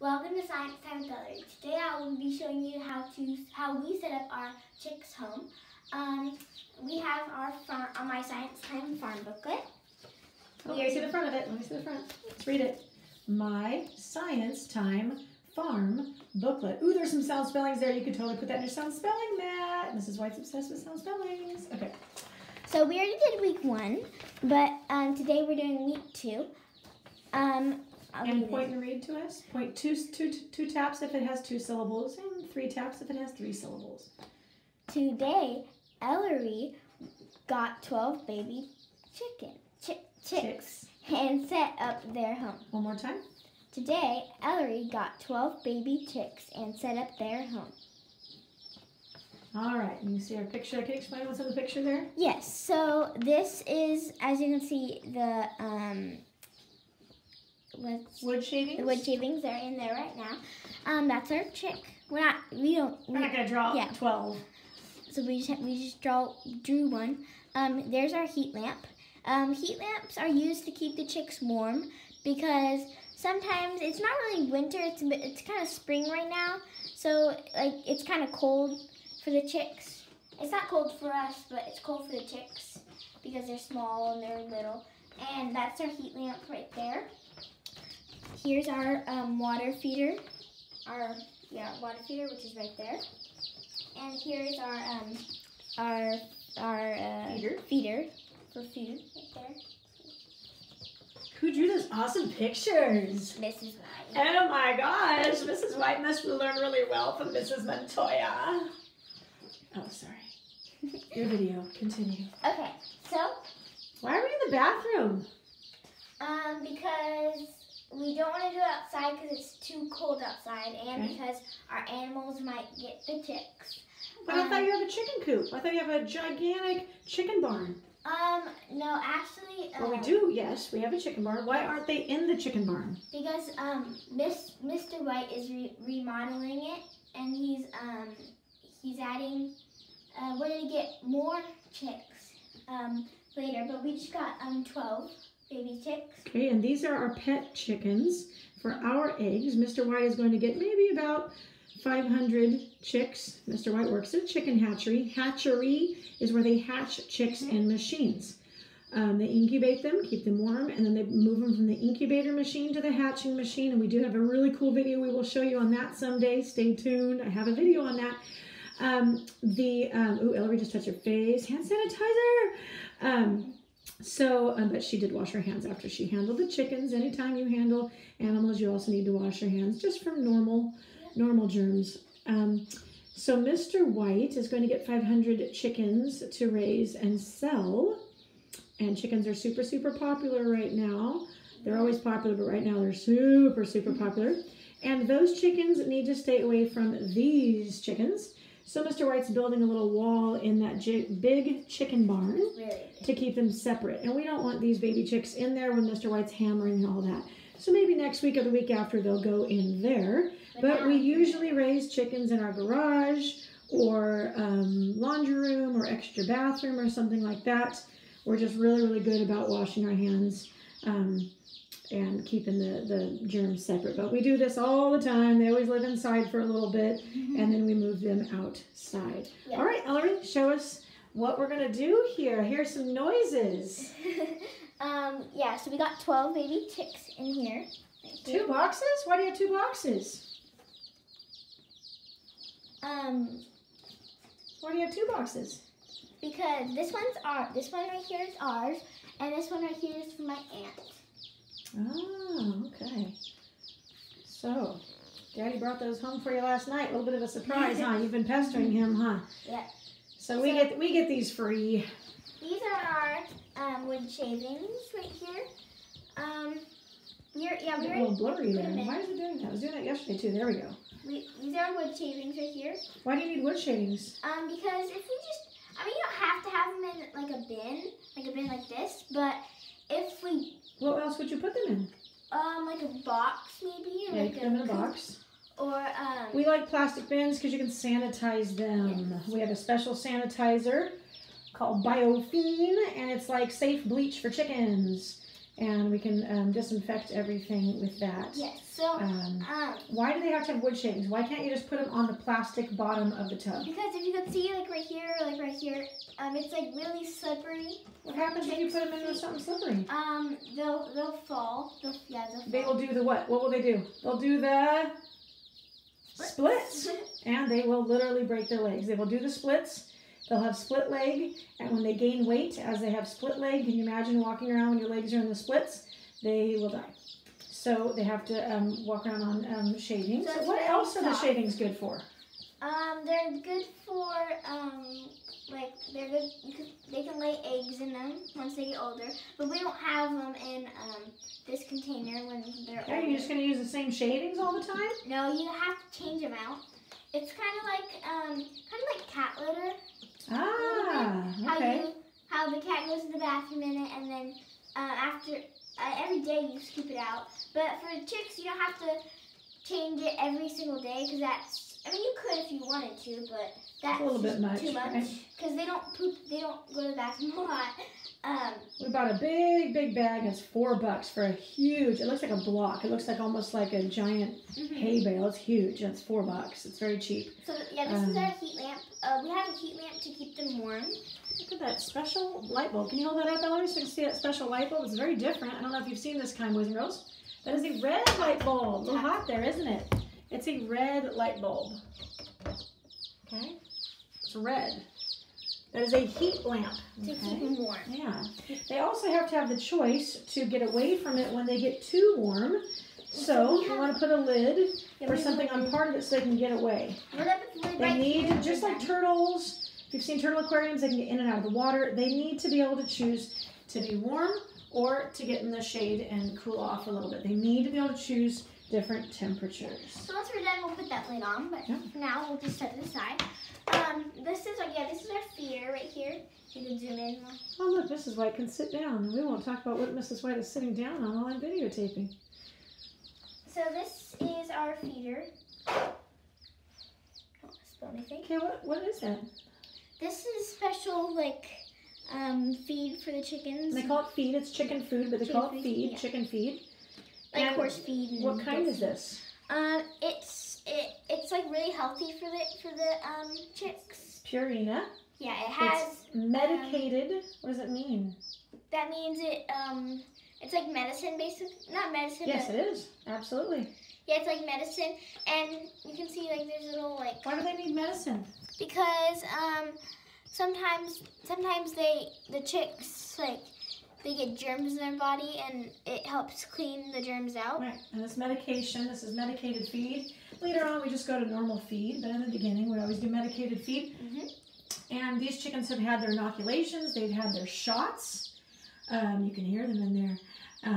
Welcome to Science Time with Ellary. Today I will be showing you how we set up our chicks home. We have our my Science Time farm booklet. Oh, let me see the front of it. Let me see the front. Let's read it. My Science Time farm booklet. Ooh, there's some sound spellings there. You could totally put that in your sound spelling mat. Mrs. White's obsessed with sound spellings. Okay. So we already did week 1, but today we're doing week 2. And point and read to us. Point two taps if it has 2 syllables, and 3 taps if it has 3 syllables. Today, Ellary got 12 baby chicks and set up their home. One more time. Today, Ellary got 12 baby chicks and set up their home. All right, you see our picture. Can you explain what's in the picture there? Yes, so this is, as you can see, the wood shavings. The wood shavings are in there right now. That's our chick. We're not gonna draw 12. So we just drew one. There's our heat lamp. Heat lamps are used to keep the chicks warm because sometimes it's not really winter. It's kind of spring right now, so like it's kind of cold for the chicks. It's not cold for us, but it's cold for the chicks because they're small and they're little. And that's our heat lamp right there. Here's our water feeder, water feeder, which is right there. And here's our feeder for food right there. Who drew those awesome pictures? Mrs. White. Oh my gosh, Mrs. White must learn really well from Mrs. Montoya. Oh, sorry. Your video, continue. Okay, so. Why are we in the bathroom? Because we don't want to do it outside because it's too cold outside, and because our animals might get the ticks. But I thought you have a chicken coop. I thought you have a gigantic chicken barn. No, actually. Well, we do. Yes, we have a chicken barn. Why aren't they in the chicken barn? Because Mr. White is remodeling it, and he's adding. We're gonna get more chicks later, but we just got 12 baby chicks. Okay, and these are our pet chickens for our eggs. Mr. White is going to get maybe about 500 chicks. Mr. White works at a chicken hatchery. Hatchery is where they hatch chicks in machines. They incubate them, keep them warm, and then they move them from the incubator machine to the hatching machine. And we do have a really cool video we will show you on that someday. Stay tuned. I have a video on that. Ooh, Ellary just touched her face. Hand sanitizer. But she did wash her hands after she handled the chickens. Anytime you handle animals, you also need to wash your hands just from normal germs. So Mr. White is going to get 500 chickens to raise and sell. And chickens are super, super popular right now. They're always popular, but right now they're super, super popular. And those chickens need to stay away from these chickens. So Mr. White's building a little wall in that big chicken barn to keep them separate. And we don't want these baby chicks in there when Mr. White's hammering and all that. So maybe next week or the week after they'll go in there. But we usually raise chickens in our garage or laundry room or extra bathroom or something like that. We're just really, really good about washing our hands and keeping the germs separate. But we do this all the time. They always live inside for a little bit, and then we move them outside. Yeah. All right, Ellary, show us what we're going to do here. Here's some noises. Yeah, so we got 12 baby chicks in here. 2 boxes? Why do you have 2 boxes? Why do you have 2 boxes? Because this one right here is ours, and this one right here is for my aunt. Oh, okay. So, Daddy brought those home for you last night. A little bit of a surprise, huh? You've been pestering him, huh? Yeah. So we get these free. These are our wood shavings right here. It's a little blurry there. Why is it doing that? I was doing that yesterday too. There we go. These are wood shavings right here. Why do you need wood shavings? Because if we you don't have to have them in like a bin like this, but if we... What else would you put them in? Like a box maybe. Or yeah, like you put them in a box. Or we like plastic bins because you can sanitize them. Yes. We have a special sanitizer called Biofine, and it's like safe bleach for chickens. and we can disinfect everything with that. Yes. So why do they have to have wood shavings? Why can't you just put them on the plastic bottom of the tub? because if you can see, like right here, it's like really slippery. What happens if you put them into something slippery? They'll fall. They'll fall. They will do the what? What will they do? They'll do the splits, and they will literally break their legs. They will do the splits. They'll have split leg, and when they gain weight, as they have split leg, can you imagine walking around when your legs are in the splits? They will die. So they have to walk around on shavings. So what else are the shavings good for? They're good for they're good. They can lay eggs in them once they get older, but we don't have them in this container when they're older. Are you just going to use the same shavings all the time? No, you have to change them out. It's kind of like cat litter. Ah, okay. How the cat goes to the bathroom in it, and then after every day you just keep it out. But for chicks, you don't have to change it every single day because you could if you wanted to, but that's a little bit much, too much because they don't poop. They don't go to the bathroom a lot. We bought a big bag. It's $4 for a huge. It looks like a block. It looks like almost like a giant hay bale. It's huge. It's $4. It's very cheap. So yeah, this is our heat lamp. We have a heat lamp to keep them warm. Look at that special light bulb. Can you hold that up, Ellary, so you can see that special light bulb? It's very different. I don't know if you've seen this kind, boys and girls. That is a red light bulb. A little hot there, isn't it? It's a red light bulb. Okay? It's red. That is a heat lamp. To keep them warm. Yeah. They also have to have the choice to get away from it when they get too warm. So you want to put a lid or something on part of it so they can get away. They need, just like turtles, if you've seen turtle aquariums, they can get in and out of the water. They need to be able to choose to be warm or to get in the shade and cool off a little bit. They need to be able to choose different temperatures. So once we're done, we'll put that lid on, but for now, we'll just set it aside. This is our feeder right here. You can zoom in. Oh, look, Mrs. White can sit down. We won't talk about what Mrs. White is sitting down on while I'm videotaping. So this is our feeder. Don't spill anything. Okay, what is that? This is special, feed for the chickens. And they call it feed. It's chicken food, but they call it feed. Yeah. Chicken feed. Like horse feed. And what kind is this? It's like really healthy for the chicks. Purina. Yeah, it has. It's medicated. What does it mean? That means it's like medicine, basically. Not medicine. Yes, but it is. Absolutely. Yeah, it's like medicine, and you can see there's little Why do they need medicine? Because sometimes the chicks they get germs in their body, and it helps clean the germs out. Right, and this medication, this is medicated feed. Later on, we just go to normal feed, but in the beginning, we always do medicated feed. And these chickens have had their inoculations. They've had their shots. You can hear them in there.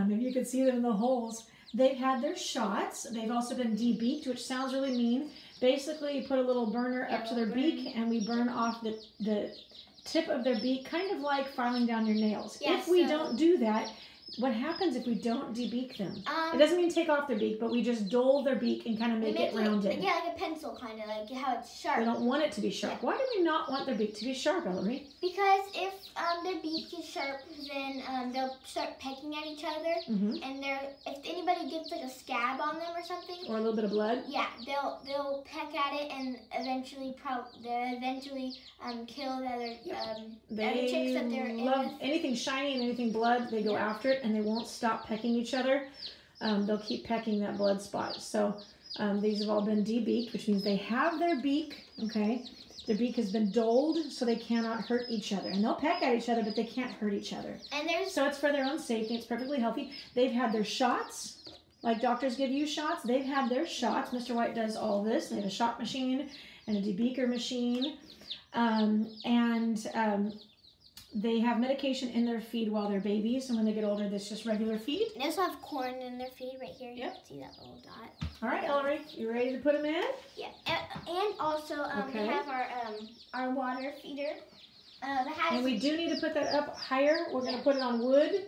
Maybe you can see them in the holes. They've had their shots. They've also been debeaked, which sounds really mean. Basically, you put a little burner up to their beak, and we burn off the tip of their beak, kind of like filing down your nails. Yeah, if we don't do that, what happens if we don't debeak them? It doesn't mean take off their beak, but we just dull their beak and kind of make it rounded. Yeah, like a pencil, kind of like how it's sharp. We don't want it to be sharp. Yeah. Why do we not want their beak to be sharp, Ellary? Because if their beak is sharp, then they'll start pecking at each other, and if anybody gets like a scab on them or something, or a little bit of blood, yeah, they'll peck at it and eventually kill the other chicks that they're in with. Anything shiny and anything blood. They go after it, and they won't stop pecking each other. They'll keep pecking that blood spot. So these have all been debeaked, which means they have their beak. Okay. Their beak has been dulled, so they cannot hurt each other. And they'll peck at each other, but they can't hurt each other. So it's for their own safety. It's perfectly healthy. They've had their shots, like doctors give you shots. They've had their shots. Mr. White does all this. They have a shot machine and a debeaker machine. They have medication in their feed while they're babies, and when they get older, that's just regular feed. They also have corn in their feed right here. Yep. You can see that little dot. All right, Ellary, you ready to put them in? Yeah, and also we have our water feeder. And we do need to put that up higher. We're going to put it on wood.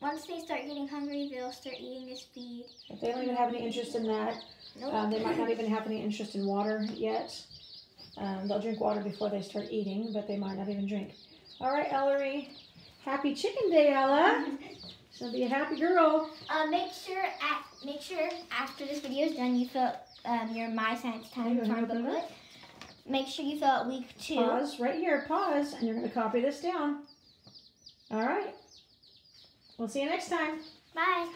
once they start getting hungry, they'll start eating this feed. If they don't even have any interest in that, Nope. they might not even have any interest in water yet. They'll drink water before they start eating, but they might not even drink. All right, Ellary. Happy Chicken Day, Ella. She'll be a happy girl. Make sure after this video is done, you fill your My Science Time farm booklet. Make sure you fill out week 2. Pause right here. Pause, and you're going to copy this down. All right. We'll see you next time. Bye.